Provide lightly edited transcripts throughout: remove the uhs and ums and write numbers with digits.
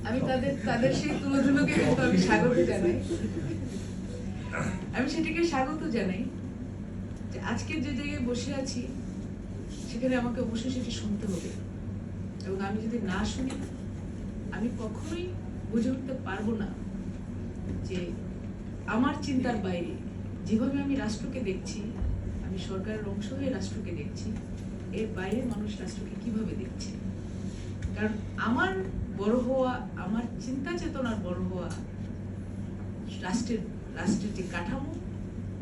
আমি তাদের তাদের সেই তুলোধুলোকে কিন্তু আমি স্বাগত জানাই। আমি সেটাকে স্বাগত জানাই যে আজকে যে জায়গায় বসে আছি সেখানে আমাকে অবশ্যই সেটা শুনতে হবে, এবং আমি যদি না শুনি আমি কখনোই বুঝে উঠতে পারবো না যে আমার চিন্তার বাইরে যেভাবে আমি রাষ্ট্রকে দেখছি, আমি সরকারের অংশ হয়ে রাষ্ট্রকে দেখছি, এর বাইরে মানুষ রাষ্ট্রকে কিভাবে দেখছে। কারণ আমার বড় হওয়া, আমার চিন্তা চেতনার বড় হওয়া রাষ্ট্রের রাষ্ট্রের যে কাঠামো,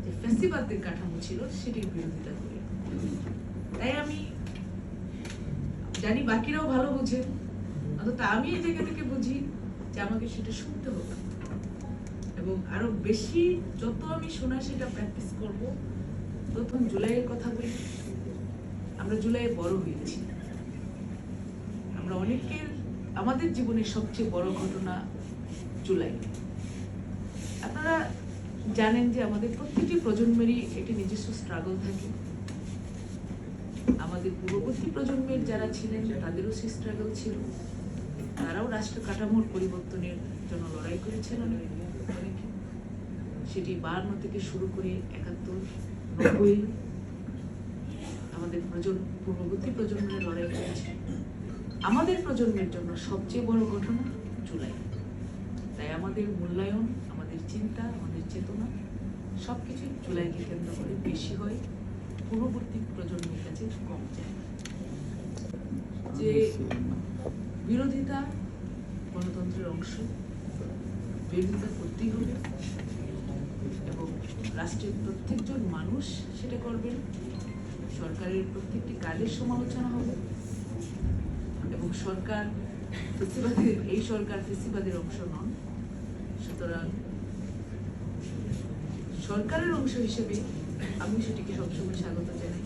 যে ফ্যাসিবাদের কাঠামো ছিল সেটির বিরোধিতা করে। তাই আমি জানি বাকিরাও ভালো বুঝেন, অন্তত আমি এই জায়গা থেকে বুঝি যে আমাকে সেটা শুনতে হবে, এবং আরো বেশি যত আমি শোনা সেটা প্র্যাকটিস করব। প্রথম জুলাইয়ের কথা বলি, আমরা জুলাইয়ে বড় হয়েছি, আমরা অনেকের আমাদের জীবনের সবচেয়ে বড় ঘটনা জুলাই। আপনারা জানেন যে আমাদের প্রত্যেকটি প্রজন্মেরই একটি নিজস্ব স্ট্রাগল থাকে। আমাদের পূর্ববর্তী প্রজন্মের যারা ছিলেন তাদেরও সেই স্ট্রাগল ছিল, তারাও রাষ্ট্র কাঠামোর পরিবর্তনের জন্য লড়াই করেছেন অনেকে। সেটি 52 থেকে শুরু করে 71, 90 আমাদের পূর্ববর্তী প্রজন্মের লড়াই করেছে। আমাদের প্রজন্মের জন্য সবচেয়ে বড় ঘটনা জুলাই। তাই আমাদের মূল্যায়ন, আমাদের চিন্তা, আমাদের চেতনা সবকিছু জুলাইকে কেন্দ্র করে বেশি হয়, পূর্ববর্তী প্রজন্মের কাছে কম যায়। যে বিরোধিতা গণতন্ত্রের অংশ, বিরোধিতা করতেই হবে, এবং রাষ্ট্রের প্রত্যেকজন মানুষ সেটা করবেন। সরকারের প্রত্যেকটি কাজের সমালোচনা হবে, এবং সরকার ফেসিবাদের, এই সরকার ফেসিবাদের অংশ নন। সুতরাং সরকারের অংশ হিসেবে আমি সেটিকে সবসময় স্বাগত জানাই,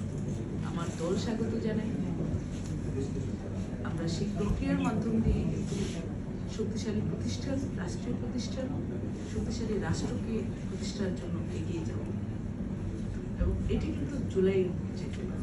আমার দল স্বাগত জানাই। আমরা সেই প্রক্রিয়ার মাধ্যম দিয়ে কিন্তু শক্তিশালী প্রতিষ্ঠান, রাষ্ট্রীয় প্রতিষ্ঠান, শক্তিশালী রাষ্ট্রকে প্রতিষ্ঠার জন্য এগিয়ে যাব, এবং এটি কিন্তু জুলাই চেতনা।